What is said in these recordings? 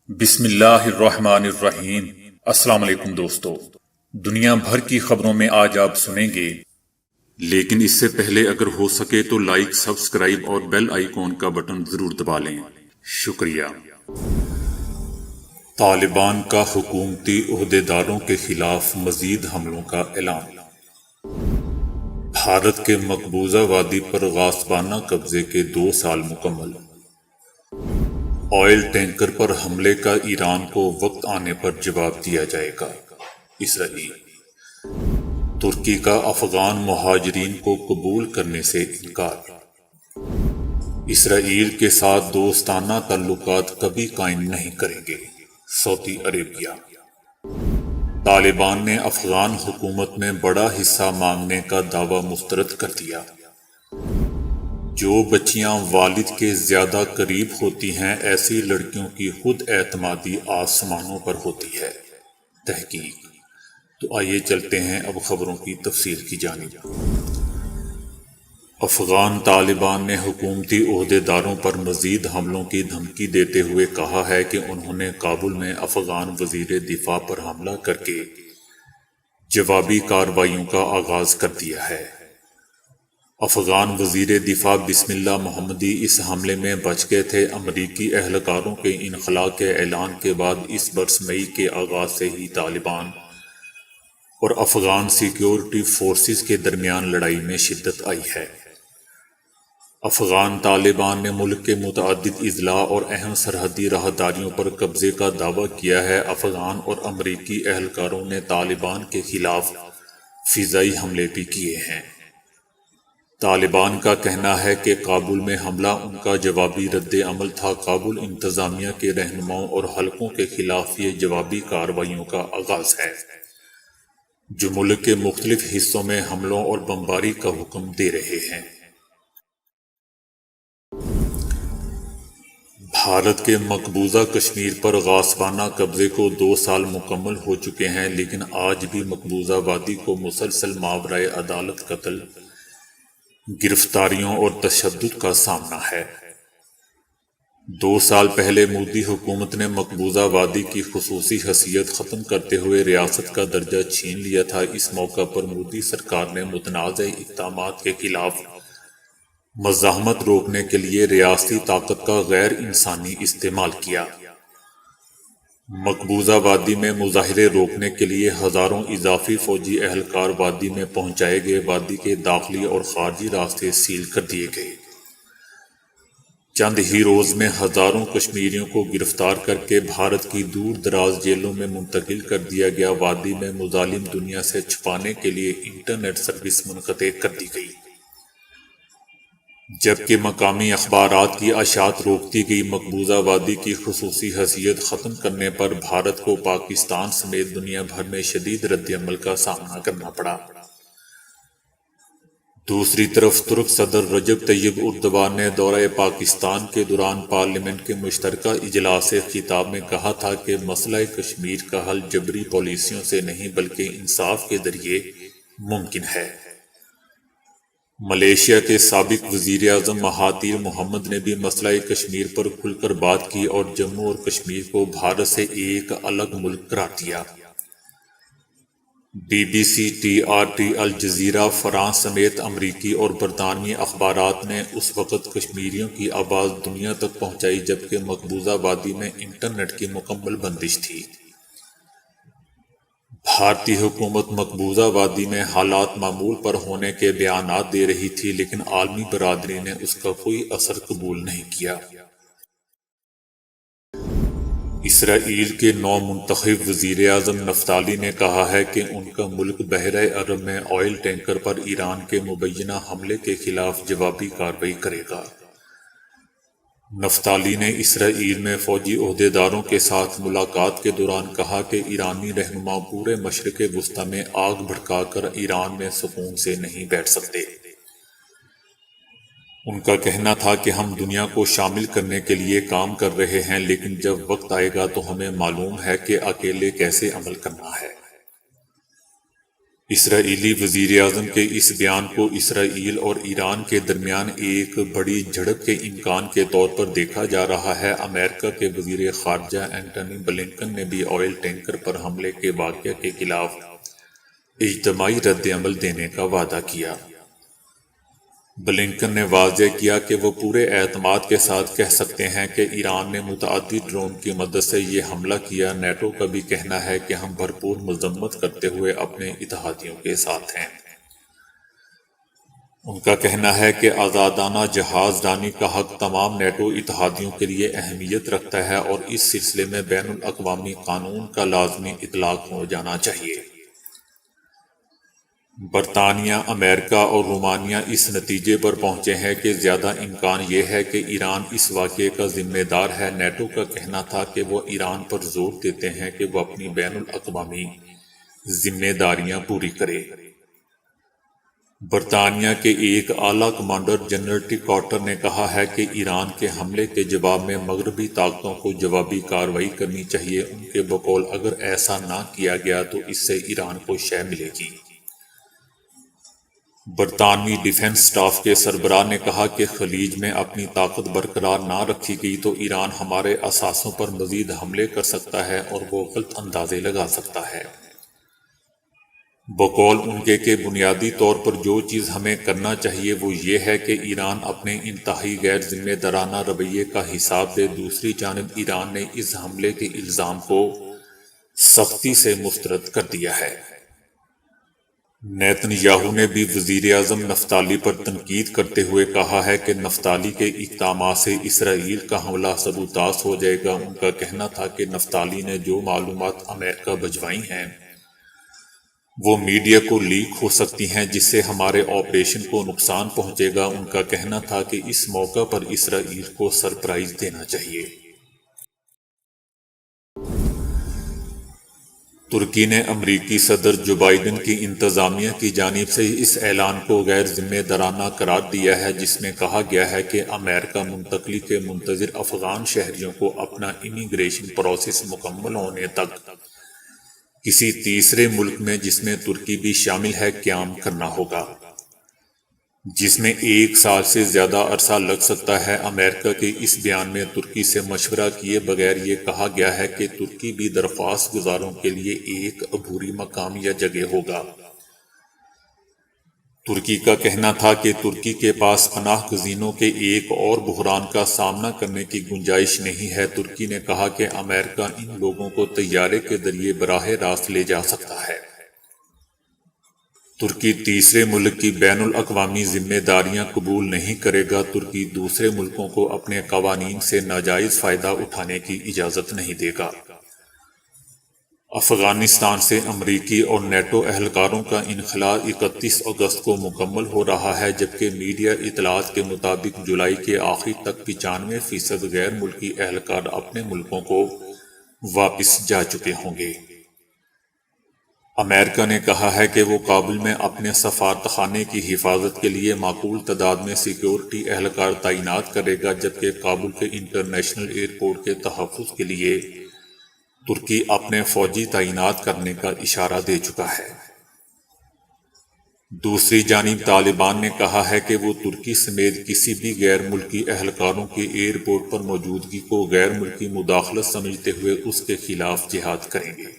بسم اللہ الرحمن الرحیم۔ السلام علیکم دوستو، دنیا بھر کی خبروں میں آج آپ سنیں گے، لیکن اس سے پہلے اگر ہو سکے تو لائک، سبسکرائب اور بیل آئیکن کا بٹن ضرور دبا لیں۔ شکریہ۔ طالبان کا حکومتی عہدیداروں کے خلاف مزید حملوں کا اعلان۔ بھارت کے مقبوضہ وادی پر غاصبانہ قبضے کے 2 سال مکمل۔ آئل ٹینکر پر حملے کا ایران کو وقت آنے پر جواب دیا جائے گا۔ اسرائیل۔ ترکی کا افغان مہاجرین کو قبول کرنے سے انکار۔ اسرائیل کے ساتھ دوستانہ تعلقات کبھی قائم نہیں کریں گے، سعودی عربیہ۔ طالبان نے افغان حکومت میں بڑا حصہ مانگنے کا دعویٰ مسترد کر دیا۔ جو بچیاں والد کے زیادہ قریب ہوتی ہیں، ایسی لڑکیوں کی خود اعتمادی آسمانوں پر ہوتی ہے۔ تحقیق۔ تو آئیے چلتے ہیں اب خبروں کی تفصیل کی جانب۔ افغان طالبان نے حکومتی عہدیداروں پر مزید حملوں کی دھمکی دیتے ہوئے کہا ہے کہ انہوں نے کابل میں افغان وزیر دفاع پر حملہ کر کے جوابی کارروائیوں کا آغاز کر دیا ہے۔ افغان وزیر دفاع بسم اللہ محمدی اس حملے میں بچ گئے تھے۔ امریکی اہلکاروں کے انخلاء کے اعلان کے بعد اس برس مئی کے آغاز سے ہی طالبان اور افغان سیکیورٹی فورسز کے درمیان لڑائی میں شدت آئی ہے۔ افغان طالبان نے ملک کے متعدد اضلاع اور اہم سرحدی راہداریوں پر قبضے کا دعویٰ کیا ہے۔ افغان اور امریکی اہلکاروں نے طالبان کے خلاف فضائی حملے بھی کیے ہیں۔ طالبان کا کہنا ہے کہ کابل میں حملہ ان کا جوابی رد عمل تھا۔ کابل انتظامیہ کے رہنماؤں اور حلقوں کے خلاف یہ جوابی کارروائیوں کا آغاز ہے، جو ملک کے مختلف حصوں میں حملوں اور بمباری کا حکم دے رہے ہیں۔ بھارت کے مقبوضہ کشمیر پر غاصبانہ قبضے کو 2 سال مکمل ہو چکے ہیں، لیکن آج بھی مقبوضہ وادی کو مسلسل ماورائے عدالت قتل، گرفتاریوں اور تشدد کا سامنا ہے۔ 2 سال پہلے مودی حکومت نے مقبوضہ وادی کی خصوصی حیثیت ختم کرتے ہوئے ریاست کا درجہ چھین لیا تھا۔ اس موقع پر مودی سرکار نے متنازع اقدامات کے خلاف مزاحمت روکنے کے لیے ریاستی طاقت کا غیر انسانی استعمال کیا۔ مقبوضہ وادی میں مظاہرے روکنے کے لیے ہزاروں اضافی فوجی اہلکار وادی میں پہنچائے گئے۔ وادی کے داخلی اور خارجی راستے سیل کر دیے گئے۔ چند ہی روز میں ہزاروں کشمیریوں کو گرفتار کر کے بھارت کی دور دراز جیلوں میں منتقل کر دیا گیا۔ وادی میں مظالم دنیا سے چھپانے کے لیے انٹرنیٹ سروس منقطع کر دی گئی، جبکہ مقامی اخبارات کی اشاعت روک دی گئی۔ مقبوضہ وادی کی خصوصی حیثیت ختم کرنے پر بھارت کو پاکستان سمیت دنیا بھر میں شدید رد عمل کا سامنا کرنا پڑا۔ دوسری طرف ترک صدر رجب طیب اردوان نے دورہ پاکستان کے دوران پارلیمنٹ کے مشترکہ اجلاس سے خطاب میں کہا تھا کہ مسئلہ کشمیر کا حل جبری پالیسیوں سے نہیں بلکہ انصاف کے ذریعے ممکن ہے۔ ملائیشیا کے سابق وزیر اعظم مہاتیر محمد نے بھی مسئلہ کشمیر پر کھل کر بات کی اور جموں اور کشمیر کو بھارت سے ایک الگ ملک قرار دیا۔ B B C, T R T, Al Jazeera, France سمیت امریکی اور برطانوی اخبارات نے اس وقت کشمیریوں کی آواز دنیا تک پہنچائی جبکہ مقبوضہ وادی میں انٹرنیٹ کی مکمل بندش تھی۔ بھارتی حکومت مقبوضہ وادی میں حالات معمول پر ہونے کے بیانات دے رہی تھی، لیکن عالمی برادری نے اس کا کوئی اثر قبول نہیں کیا۔ اسرائیل کے نو منتخب وزیر اعظم نفتالی نے کہا ہے کہ ان کا ملک بحیرہ عرب میں آئل ٹینکر پر ایران کے مبینہ حملے کے خلاف جوابی کارروائی کرے گا۔ نفتالی نے اسرائیل میں فوجی عہدیداروں کے ساتھ ملاقات کے دوران کہا کہ ایرانی رہنما پورے مشرق وسطی میں آگ بھڑکا کر ایران میں سکون سے نہیں بیٹھ سکتے۔ ان کا کہنا تھا کہ ہم دنیا کو شامل کرنے کے لیے کام کر رہے ہیں، لیکن جب وقت آئے گا تو ہمیں معلوم ہے کہ اکیلے کیسے عمل کرنا ہے۔ اسرائیلی وزیراعظم کے اس بیان کو اسرائیل اور ایران کے درمیان ایک بڑی جھڑپ کے امکان کے طور پر دیکھا جا رہا ہے۔ امریکہ کے وزیر خارجہ اینٹونی بلنکن نے بھی آئل ٹینکر پر حملے کے واقعہ کے خلاف اجتماعی رد عمل دینے کا وعدہ کیا۔ بلنکن نے واضح کیا کہ وہ پورے اعتماد کے ساتھ کہہ سکتے ہیں کہ ایران نے متعدد ڈرون کی مدد سے یہ حملہ کیا۔ نیٹو کا بھی کہنا ہے کہ ہم بھرپور مذمت کرتے ہوئے اپنے اتحادیوں کے ساتھ ہیں۔ ان کا کہنا ہے کہ آزادانہ جہاز رانی کا حق تمام نیٹو اتحادیوں کے لیے اہمیت رکھتا ہے اور اس سلسلے میں بین الاقوامی قانون کا لازمی اطلاق ہو جانا چاہیے۔ برطانیہ، امریکہ اور رومانیہ اس نتیجے پر پہنچے ہیں کہ زیادہ امکان یہ ہے کہ ایران اس واقعے کا ذمہ دار ہے۔ نیٹو کا کہنا تھا کہ وہ ایران پر زور دیتے ہیں کہ وہ اپنی بین الاقوامی ذمہ داریاں پوری کرے۔ برطانیہ کے ایک اعلیٰ کمانڈر جنرل ٹی کارٹر نے کہا ہے کہ ایران کے حملے کے جواب میں مغربی طاقتوں کو جوابی کارروائی کرنی چاہیے۔ ان کے بقول اگر ایسا نہ کیا گیا تو اس سے ایران کو شے ملے گی۔ برطانوی ڈیفنس سٹاف کے سربراہ نے کہا کہ خلیج میں اپنی طاقت برقرار نہ رکھی گئی تو ایران ہمارے اثاثوں پر مزید حملے کر سکتا ہے اور وہ غلط اندازے لگا سکتا ہے۔ بقول ان کے کہ بنیادی طور پر جو چیز ہمیں کرنا چاہیے وہ یہ ہے کہ ایران اپنے انتہائی غیر ذمہ دارانہ رویے کا حساب دے۔ دوسری جانب ایران نے اس حملے کے الزام کو سختی سے مسترد کر دیا ہے۔ نیتن یاہو نے بھی وزیر اعظم نفتالی پر تنقید کرتے ہوئے کہا ہے کہ نفتالی کے اقدامات سے اسرائیل کا حملہ سبوتاژ ہو جائے گا۔ ان کا کہنا تھا کہ نفتالی نے جو معلومات امریکہ بھجوائی ہیں وہ میڈیا کو لیک ہو سکتی ہیں جس سے ہمارے آپریشن کو نقصان پہنچے گا۔ ان کا کہنا تھا کہ اس موقع پر اسرائیل کو سرپرائز دینا چاہیے۔ ترکی نے امریکی صدر جو بائیڈن کی انتظامیہ کی جانب سے اس اعلان کو غیر ذمہ دارانہ قرار دیا ہے جس میں کہا گیا ہے کہ امریکہ منتقلی کے منتظر افغان شہریوں کو اپنا امیگریشن پروسیس مکمل ہونے تک کسی تیسرے ملک میں جس میں ترکی بھی شامل ہے قیام کرنا ہوگا، جس میں 1 سال سے زیادہ عرصہ لگ سکتا ہے۔ امریکہ کے اس بیان میں ترکی سے مشورہ کیے بغیر یہ کہا گیا ہے کہ ترکی بھی درخواست گزاروں کے لیے ایک عبوری مقام یا جگہ ہوگا۔ ترکی کا کہنا تھا کہ ترکی کے پاس پناہ گزینوں کے ایک اور بحران کا سامنا کرنے کی گنجائش نہیں ہے۔ ترکی نے کہا کہ امریکہ ان لوگوں کو طیارے کے ذریعے براہ راست لے جا سکتا ہے۔ ترکی تیسرے ملک کی بین الاقوامی ذمہ داریاں قبول نہیں کرے گا۔ ترکی دوسرے ملکوں کو اپنے قوانین سے ناجائز فائدہ اٹھانے کی اجازت نہیں دے گا۔ افغانستان سے امریکی اور نیٹو اہلکاروں کا انخلاء 31 اگست کو مکمل ہو رہا ہے، جبکہ میڈیا اطلاعات کے مطابق جولائی کے آخر تک 95% غیر ملکی اہلکار اپنے ملکوں کو واپس جا چکے ہوں گے۔ امریکہ نے کہا ہے کہ وہ کابل میں اپنے سفارتخانے کی حفاظت کے لیے معقول تعداد میں سیکیورٹی اہلکار تعینات کرے گا، جبکہ کابل کے انٹرنیشنل ایئرپورٹ کے تحفظ کے لیے ترکی اپنے فوجی تعینات کرنے کا اشارہ دے چکا ہے۔ دوسری جانب طالبان نے کہا ہے کہ وہ ترکی سمیت کسی بھی غیر ملکی اہلکاروں کی ایئرپورٹ پر موجودگی کو غیر ملکی مداخلت سمجھتے ہوئے اس کے خلاف جہاد کریں گے۔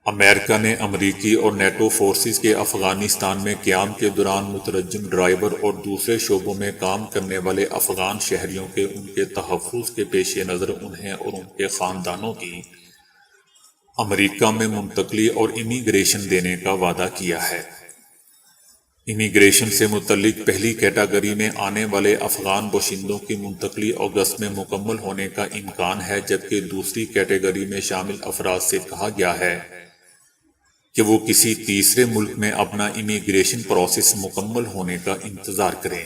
امریکہ نے امریکی اور نیٹو فورسز کے افغانستان میں قیام کے دوران مترجم ڈرائیور اور دوسرے شعبوں میں کام کرنے والے افغان شہریوں کے ان کے تحفظ کے پیش نظر انہیں اور ان کے خاندانوں کی امریکہ میں منتقلی اور امیگریشن دینے کا وعدہ کیا ہے۔ امیگریشن سے متعلق پہلی کیٹیگری میں آنے والے افغان باشندوں کی منتقلی اگست میں مکمل ہونے کا امکان ہے، جبکہ دوسری کیٹیگری میں شامل افراد سے کہا گیا ہے کہ وہ کسی تیسرے ملک میں اپنا امیگریشن پروسیس مکمل ہونے کا انتظار کریں،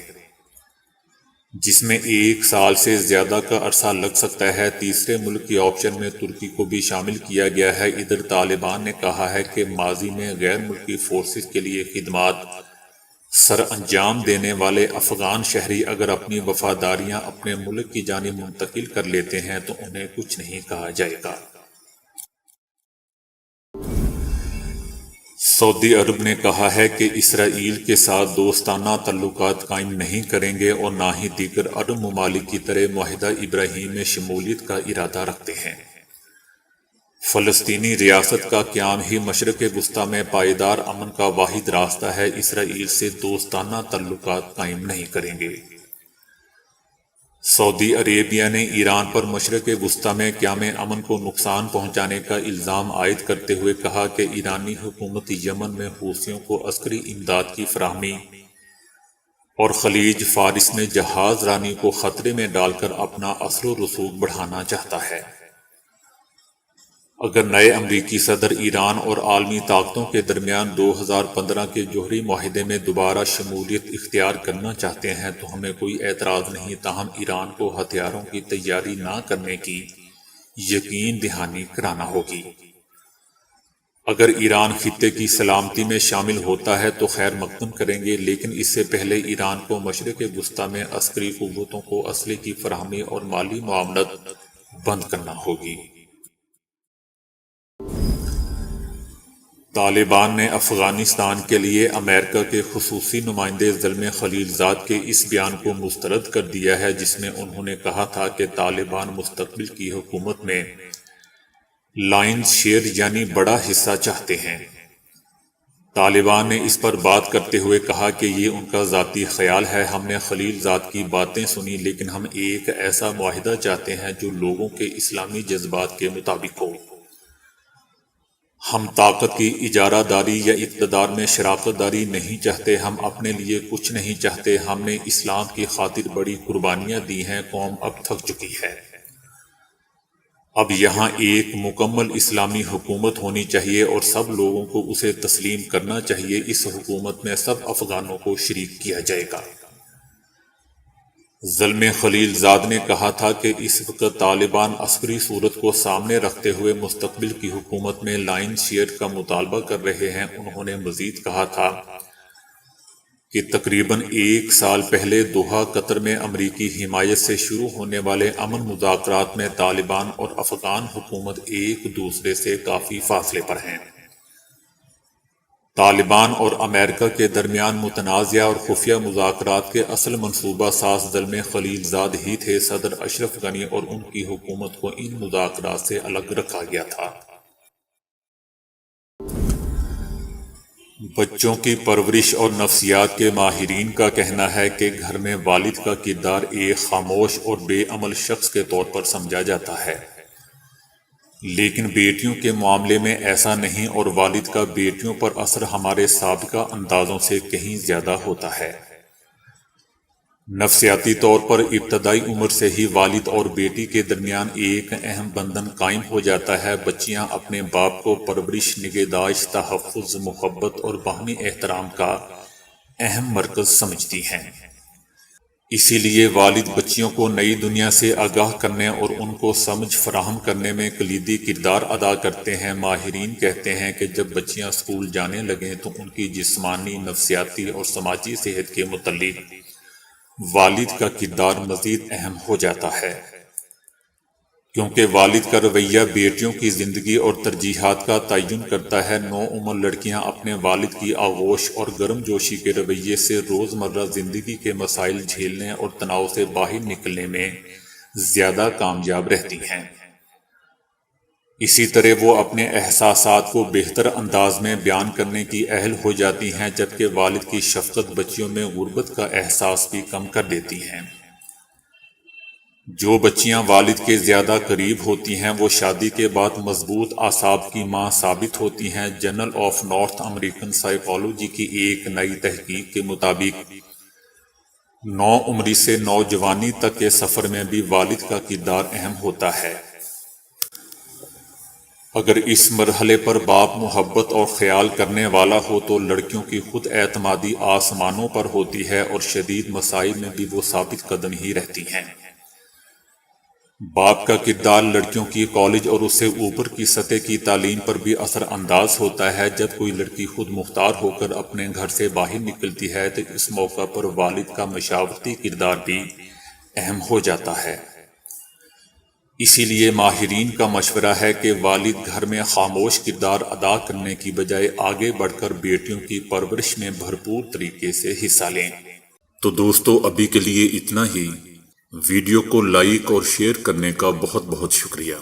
جس میں 1 سال سے زیادہ کا عرصہ لگ سکتا ہے۔ تیسرے ملک کی آپشن میں ترکی کو بھی شامل کیا گیا ہے۔ ادھر طالبان نے کہا ہے کہ ماضی میں غیر ملکی فورسز کے لیے خدمات سر انجام دینے والے افغان شہری اگر اپنی وفاداریاں اپنے ملک کی جانب منتقل کر لیتے ہیں تو انہیں کچھ نہیں کہا جائے گا۔ سعودی عرب نے کہا ہے کہ اسرائیل کے ساتھ دوستانہ تعلقات قائم نہیں کریں گے اور نہ ہی دیگر عرب ممالک کی طرح معاہدہ ابراہیم میں شمولیت کا ارادہ رکھتے ہیں۔ فلسطینی ریاست کا قیام ہی مشرق وسطیٰ میں پائیدار امن کا واحد راستہ ہے، اسرائیل سے دوستانہ تعلقات قائم نہیں کریں گے۔ سعودی عربیہ نے ایران پر مشرق وسطیٰ میں قیام امن کو نقصان پہنچانے کا الزام عائد کرتے ہوئے کہا کہ ایرانی حکومت یمن میں حوثیوں کو عسکری امداد کی فراہمی اور خلیج فارس میں جہاز رانی کو خطرے میں ڈال کر اپنا اثر و رسوخ بڑھانا چاہتا ہے۔ اگر نئے امریکی صدر ایران اور عالمی طاقتوں کے درمیان 2015 کے جوہری معاہدے میں دوبارہ شمولیت اختیار کرنا چاہتے ہیں تو ہمیں کوئی اعتراض نہیں، تاہم ایران کو ہتھیاروں کی تیاری نہ کرنے کی یقین دہانی کرانا ہوگی۔ اگر ایران خطے کی سلامتی میں شامل ہوتا ہے تو خیر مقدم کریں گے، لیکن اس سے پہلے ایران کو مشرق وسطیٰ میں عسکری قوتوں کو اسلحے کی فراہمی اور مالی معاونت بند کرنا ہوگی۔ طالبان نے افغانستان کے لیے امریکہ کے خصوصی نمائندے زلمے خلیلزاد کے اس بیان کو مسترد کر دیا ہے جس میں انہوں نے کہا تھا کہ طالبان مستقبل کی حکومت میں لائنز شیئر یعنی بڑا حصہ چاہتے ہیں۔ طالبان نے اس پر بات کرتے ہوئے کہا کہ یہ ان کا ذاتی خیال ہے، ہم نے خلیلزاد کی باتیں سنی، لیکن ہم ایک ایسا معاہدہ چاہتے ہیں جو لوگوں کے اسلامی جذبات کے مطابق ہو۔ ہم طاقت کی اجارہ داری یا اقتدار میں شراکت داری نہیں چاہتے، ہم اپنے لیے کچھ نہیں چاہتے، ہم نے اسلام کی خاطر بڑی قربانیاں دی ہیں، قوم اب تھک چکی ہے۔ اب یہاں ایک مکمل اسلامی حکومت ہونی چاہیے اور سب لوگوں کو اسے تسلیم کرنا چاہیے، اس حکومت میں سب افغانوں کو شریک کیا جائے گا۔ زلمے خلیلزاد نے کہا تھا کہ اس وقت طالبان عسکری صورت کو سامنے رکھتے ہوئے مستقبل کی حکومت میں لائن شیئر کا مطالبہ کر رہے ہیں۔ انہوں نے مزید کہا تھا کہ تقریباً 1 سال پہلے دوحہ قطر میں امریکی حمایت سے شروع ہونے والے امن مذاکرات میں طالبان اور افغان حکومت ایک دوسرے سے کافی فاصلے پر ہیں۔ طالبان اور امریکہ کے درمیان متنازعہ اور خفیہ مذاکرات کے اصل منصوبہ ساز زلمے خلیلزاد ہی تھے۔ صدر اشرف غنی اور ان کی حکومت کو ان مذاکرات سے الگ رکھا گیا تھا۔ بچوں کی پرورش اور نفسیات کے ماہرین کا کہنا ہے کہ گھر میں والد کا کردار ایک خاموش اور بے عمل شخص کے طور پر سمجھا جاتا ہے، لیکن بیٹیوں کے معاملے میں ایسا نہیں، اور والد کا بیٹیوں پر اثر ہمارے سابقہ اندازوں سے کہیں زیادہ ہوتا ہے۔ نفسیاتی طور پر ابتدائی عمر سے ہی والد اور بیٹی کے درمیان ایک اہم بندھن قائم ہو جاتا ہے۔ بچیاں اپنے باپ کو پرورش، نگہداشت، تحفظ، محبت اور باہمی احترام کا اہم مرکز سمجھتی ہیں۔ اسی لیے والد بچیوں کو نئی دنیا سے آگاہ کرنے اور ان کو سمجھ فراہم کرنے میں کلیدی کردار ادا کرتے ہیں۔ ماہرین کہتے ہیں کہ جب بچیاں اسکول جانے لگیں تو ان کی جسمانی، نفسیاتی اور سماجی صحت کے متعلق والد کا کردار مزید اہم ہو جاتا ہے، کیونکہ والد کا رویہ بیٹیوں کی زندگی اور ترجیحات کا تعین کرتا ہے۔ نوعمر لڑکیاں اپنے والد کی آغوش اور گرم جوشی کے رویے سے روزمرہ زندگی کے مسائل جھیلنے اور تناؤ سے باہر نکلنے میں زیادہ کامیاب رہتی ہیں۔ اسی طرح وہ اپنے احساسات کو بہتر انداز میں بیان کرنے کی اہل ہو جاتی ہیں، جبکہ والد کی شفقت بچیوں میں غربت کا احساس بھی کم کر دیتی ہیں۔ جو بچیاں والد کے زیادہ قریب ہوتی ہیں وہ شادی کے بعد مضبوط اعصاب کی ماں ثابت ہوتی ہیں۔ Journal of North American psychology کی ایک نئی تحقیق کے مطابق نوعمری سے نوجوانی تک کے سفر میں بھی والد کا کردار اہم ہوتا ہے۔ اگر اس مرحلے پر باپ محبت اور خیال کرنے والا ہو تو لڑکیوں کی خود اعتمادی آسمانوں پر ہوتی ہے اور شدید مسائل میں بھی وہ ثابت قدم ہی رہتی ہیں۔ باپ کا کردار لڑکیوں کی کالج اور اس سے اوپر کی سطح کی تعلیم پر بھی اثر انداز ہوتا ہے۔ جب کوئی لڑکی خود مختار ہو کر اپنے گھر سے باہر نکلتی ہے تو اس موقع پر والد کا مشاورتی کردار بھی اہم ہو جاتا ہے۔ اسی لیے ماہرین کا مشورہ ہے کہ والد گھر میں خاموش کردار ادا کرنے کی بجائے آگے بڑھ کر بیٹیوں کی پرورش میں بھرپور طریقے سے حصہ لیں۔ تو دوستو ابھی کے لیے اتنا ہی۔ ویڈیو کو لائک اور شیئر کرنے کا بہت بہت شکریہ۔